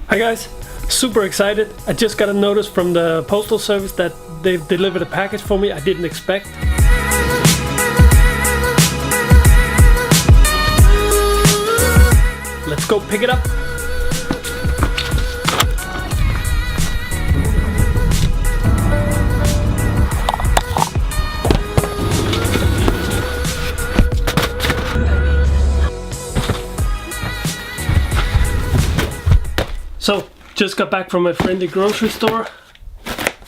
Hi guys, super excited. I just got a notice from the postal service that they've delivered a package for me I didn't expect. Let's go pick it up. So, just got back from my friendly grocery store.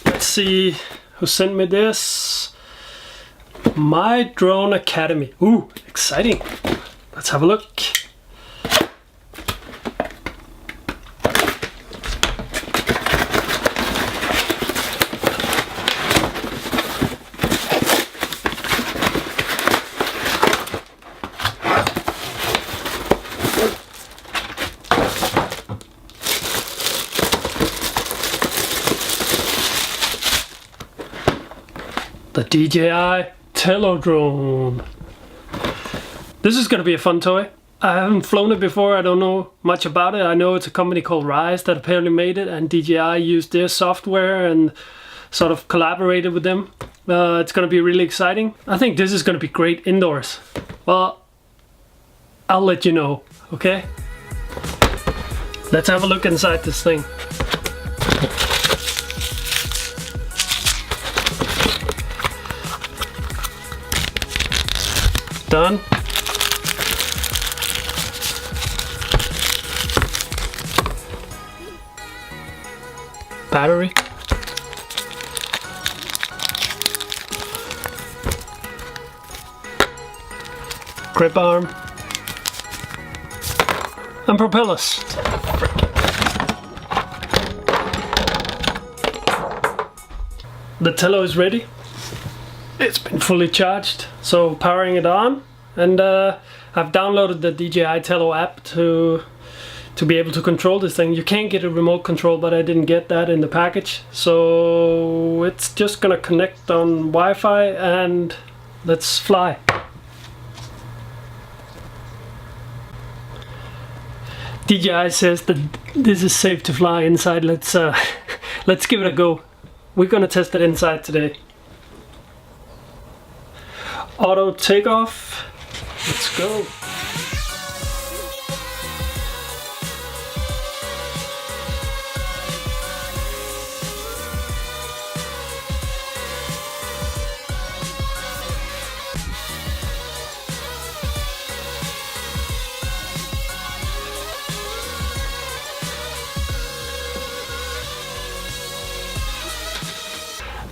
Let's see who sent me this. My Drone Academy. Ooh, exciting. Let's have a look. The DJI Tello drone. This is gonna be a fun toy. I haven't flown it before, I don't know much about it. I know it's a company called Rise that apparently made it, and DJI used their software and sort of collaborated with them. It's gonna be really exciting. I think this is gonna be great indoors. Well, I'll let you know, okay? Let's have a look inside this thing. Done. Battery. Grip arm. And propellers. The Tello is ready. It's been fully charged, so powering it on, and I've downloaded the DJI Tello app to be able to control this thing. You can get a remote control, but I didn't get that in the package, so it's just gonna connect on Wi-Fi and let's fly. DJI says that this is safe to fly inside. Let's give it a go. We're gonna test it inside today. Auto takeoff. Let's go.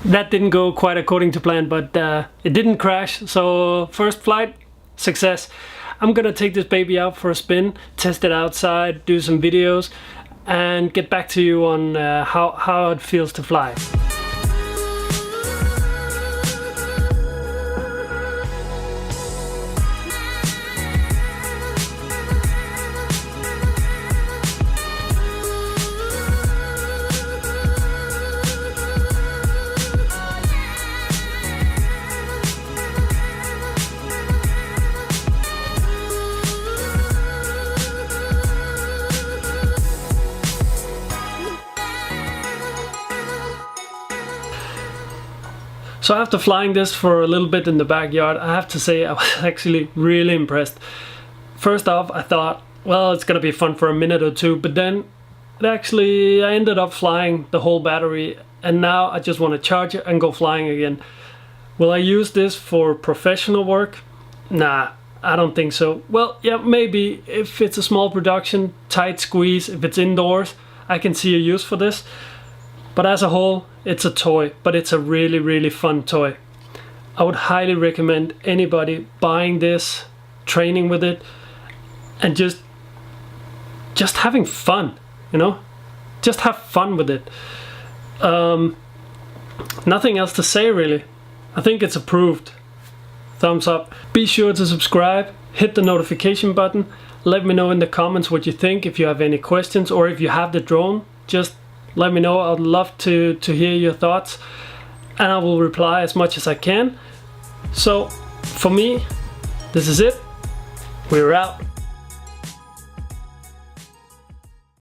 That didn't go quite according to plan, but it didn't crash, so first flight, success. I'm gonna take this baby out for a spin, test it outside, do some videos, and get back to you on how it feels to fly. So after flying this for a little bit in the backyard, I have to say I was actually really impressed. First off, I thought, well, it's gonna be fun for a minute or two, but then I ended up flying the whole battery, and now I just want to charge it and go flying again. Will I use this for professional work? Nah, I don't think so. Well, yeah, maybe if it's a small production, tight squeeze, if it's indoors, I can see a use for this. But as a whole, it's a toy, but it's a really, really fun toy. I would highly recommend anybody buying this, training with it, and just having fun, you know? Just have fun with it. Nothing else to say really. I think it's approved. Thumbs up. Be sure to subscribe, hit the notification button, let me know in the comments what you think, if you have any questions, or if you have the drone, just let me know. I'd love to hear your thoughts, and I will reply as much as I can. So for me, this is it. We're out.